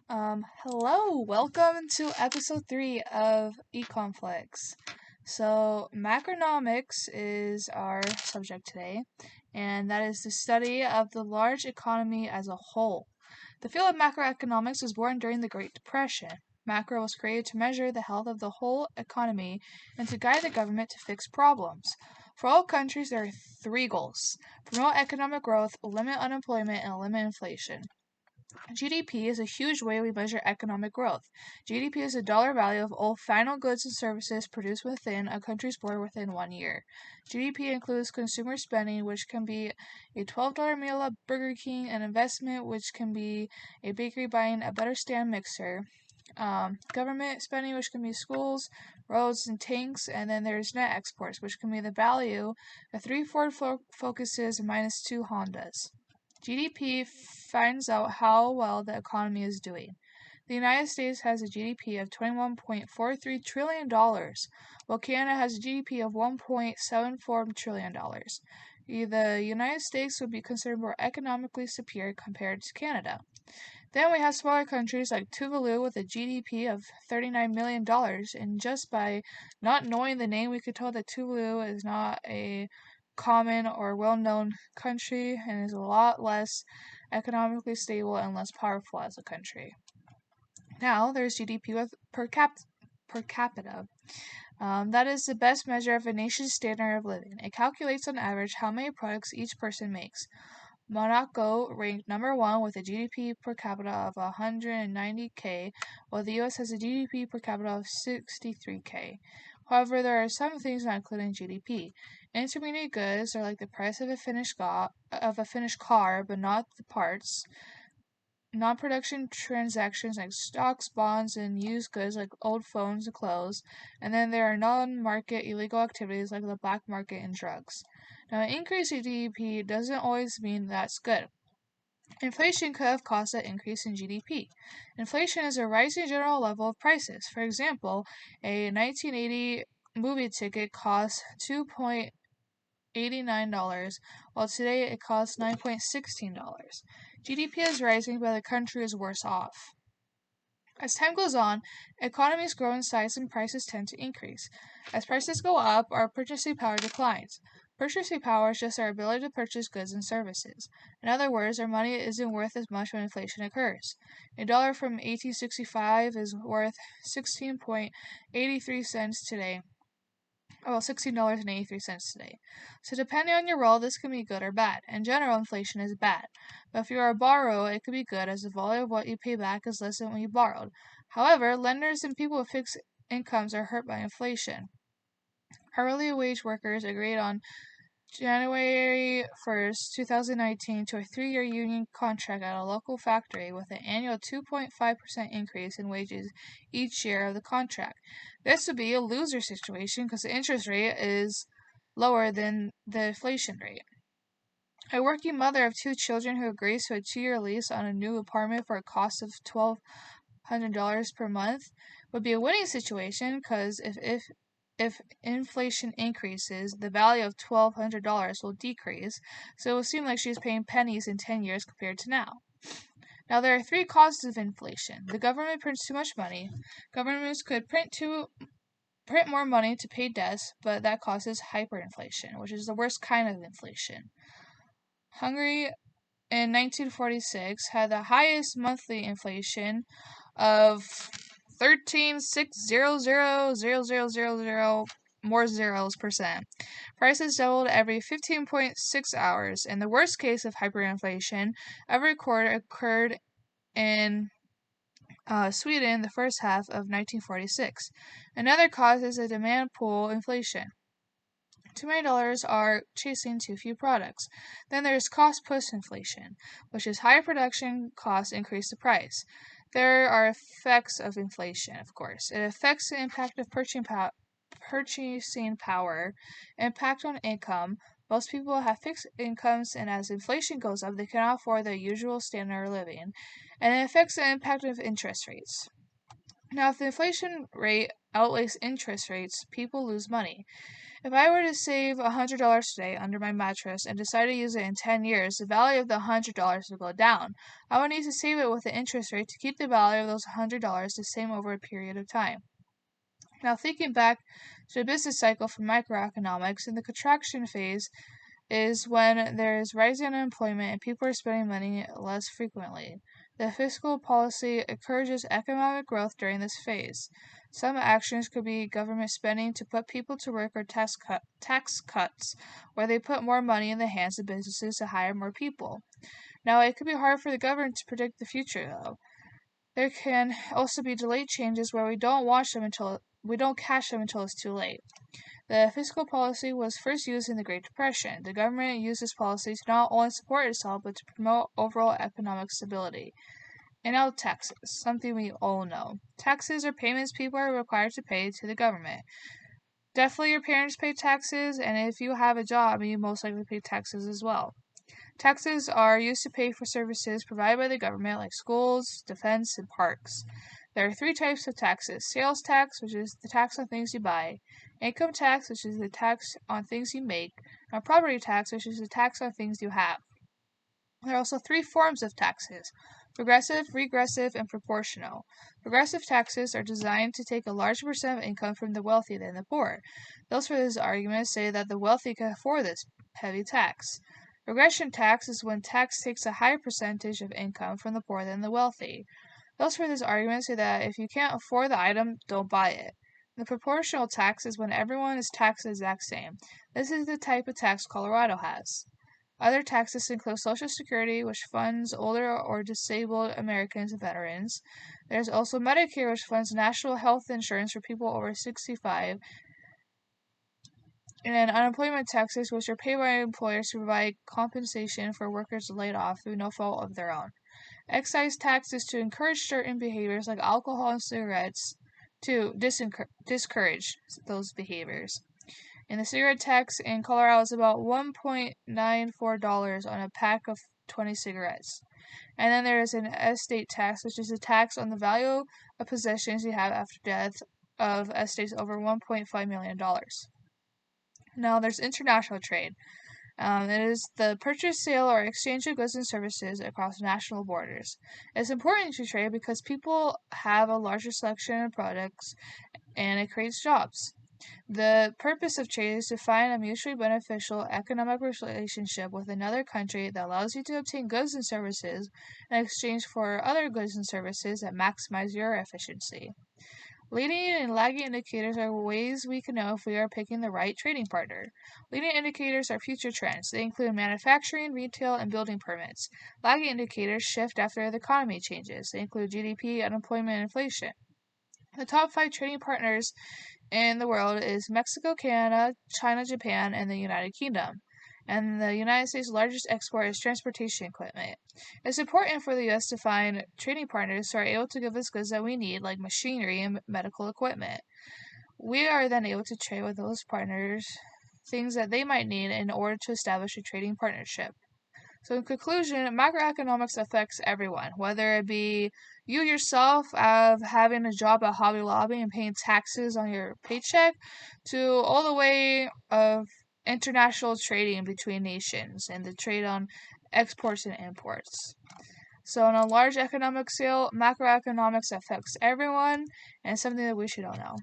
Hello, welcome to episode 3 of Econflicts. So, macroeconomics is our subject today, and that is the study of the large economy as a whole. The field of macroeconomics was born during the Great Depression. Macro was created to measure the health of the whole economy and to guide the government to fix problems. For all countries, there are three goals: promote economic growth, limit unemployment, and limit inflation. GDP is a huge way we measure economic growth. GDP is the dollar value of all final goods and services produced within a country's border within 1 year. GDP includes consumer spending, which can be a $12 meal at Burger King, an investment, which can be a bakery buying a better stand mixer, government spending, which can be schools, roads, and tanks, and then there's net exports, which can be the value of 3 Ford Focuses and minus 2 Hondas. GDP finds out how well the economy is doing. The United States has a GDP of $21.43 trillion, while Canada has a GDP of $1.74 trillion. The United States would be considered more economically superior compared to Canada. Then we have smaller countries like Tuvalu with a GDP of $39 million, and just by not knowing the name, we could tell that Tuvalu is not a common or well-known country and is a lot less economically stable and less powerful as a country. Now there's GDP per capita. That is the best measure of a nation's standard of living. It calculates on average how many products each person makes. Monaco ranked number 1 with a GDP per capita of 190K, while the US has a GDP per capita of 63K. However, there are some things not included in GDP. Intermediate goods are like the price of a finished car, but not the parts. Non-production transactions like stocks, bonds, and used goods like old phones and clothes. And then there are non-market illegal activities like the black market and drugs. Now, an increase in GDP doesn't always mean that's good. Inflation could have caused that increase in GDP. Inflation is a rising general level of prices. For example, a 1980 movie ticket cost $2.89, while today it costs $9.16. GDP is rising, but the country is worse off. As time goes on, economies grow in size and prices tend to increase. As prices go up, our purchasing power declines. Purchasing power is just our ability to purchase goods and services. In other words, our money isn't worth as much when inflation occurs. A dollar from 1865 is worth 16.83 cents today. Well, $16.83 today. So depending on your role, this can be good or bad. In general, inflation is bad. But if you are a borrower, it could be good as the volume of what you pay back is less than what you borrowed. However, lenders and people with fixed incomes are hurt by inflation. Hourly wage workers agreed on January 1st, 2019 to a 3-year union contract at a local factory with an annual 2.5% increase in wages each year of the contract. This would be a loser situation because the interest rate is lower than the inflation rate. A working mother of 2 children who agrees to a 2-year lease on a new apartment for a cost of $1,200 per month would be a winning situation because if inflation increases, the value of $1,200 will decrease, so it will seem like she's paying pennies in 10 years compared to now. Now, there are 3 causes of inflation. The government prints too much money. Governments could print more money to pay debts, but that causes hyperinflation, which is the worst kind of inflation. Hungary in 1946 had the highest monthly inflation of 13,600,000 more zeros percent. Prices doubled every 15.6 hours, and the worst case of hyperinflation ever recorded occurred in Sweden the first half of 1946. Another cause is a demand pull inflation. Too many dollars are chasing too few products. Then there's cost-push inflation, which is higher production costs increase the price. There are effects of inflation, of course. It affects the impact of purchasing power, impact on income. Most people have fixed incomes, and as inflation goes up, they cannot afford their usual standard of living. And it affects the impact of interest rates. Now, if the inflation rate outweighs interest rates, people lose money. If I were to save $100 today under my mattress and decide to use it in 10 years, the value of the $100 will go down. I would need to save it with the interest rate to keep the value of those $100 the same over a period of time. Now, thinking back to the business cycle from microeconomics, in the contraction phase is when there is rising unemployment and people are spending money less frequently. The fiscal policy encourages economic growth during this phase. Some actions could be government spending to put people to work or tax cuts, where they put more money in the hands of businesses to hire more people. Now, it could be hard for the government to predict the future, though. There can also be delayed changes where we don't catch them until it's too late. The fiscal policy was first used in the Great Depression. The government used this policy to not only support itself, but to promote overall economic stability. And now taxes, something we all know. Taxes are payments people are required to pay to the government. Definitely your parents pay taxes, and if you have a job, you most likely pay taxes as well. Taxes are used to pay for services provided by the government like schools, defense, and parks. There are 3 types of taxes: sales tax, which is the tax on things you buy; income tax, which is the tax on things you make; and property tax, which is the tax on things you have. There are also 3 forms of taxes: progressive, regressive, and proportional. Progressive taxes are designed to take a larger percent of income from the wealthy than the poor. Those for this argument say that the wealthy can afford this heavy tax. Regression tax is when tax takes a higher percentage of income from the poor than the wealthy. Those for this argument say that if you can't afford the item, don't buy it. The proportional tax is when everyone is taxed the exact same. This is the type of tax Colorado has. Other taxes include Social Security, which funds older or disabled Americans and veterans. There's also Medicare, which funds national health insurance for people over 65. And unemployment taxes, which are paid by employers to provide compensation for workers laid off through no fault of their own. Excise tax is to encourage certain behaviors like alcohol and cigarettes to discourage those behaviors. And the cigarette tax in Colorado is about $1.94 on a pack of 20 cigarettes. And then there is an estate tax, which is a tax on the value of possessions you have after death of estates over $1.5 million. Now there's international trade. It is the purchase, sale, or exchange of goods and services across national borders. It's important to trade because people have a larger selection of products and it creates jobs. The purpose of trade is to find a mutually beneficial economic relationship with another country that allows you to obtain goods and services in exchange for other goods and services that maximize your efficiency. Leading and lagging indicators are ways we can know if we are picking the right trading partner. Leading indicators are future trends. They include manufacturing, retail, and building permits. Lagging indicators shift after the economy changes. They include GDP, unemployment, and inflation. The top 5 trading partners in the world is Mexico, Canada, China, Japan, and the United Kingdom. And the United States' largest export is transportation equipment. It's important for the U.S. to find trading partners who are able to give us goods that we need, like machinery and medical equipment. We are then able to trade with those partners things that they might need in order to establish a trading partnership. So in conclusion, macroeconomics affects everyone, whether it be you yourself of having a job at Hobby Lobby and paying taxes on your paycheck, to all the way of international trading between nations and the trade on exports and imports. So on a large economic scale, macroeconomics affects everyone and something that we should all know.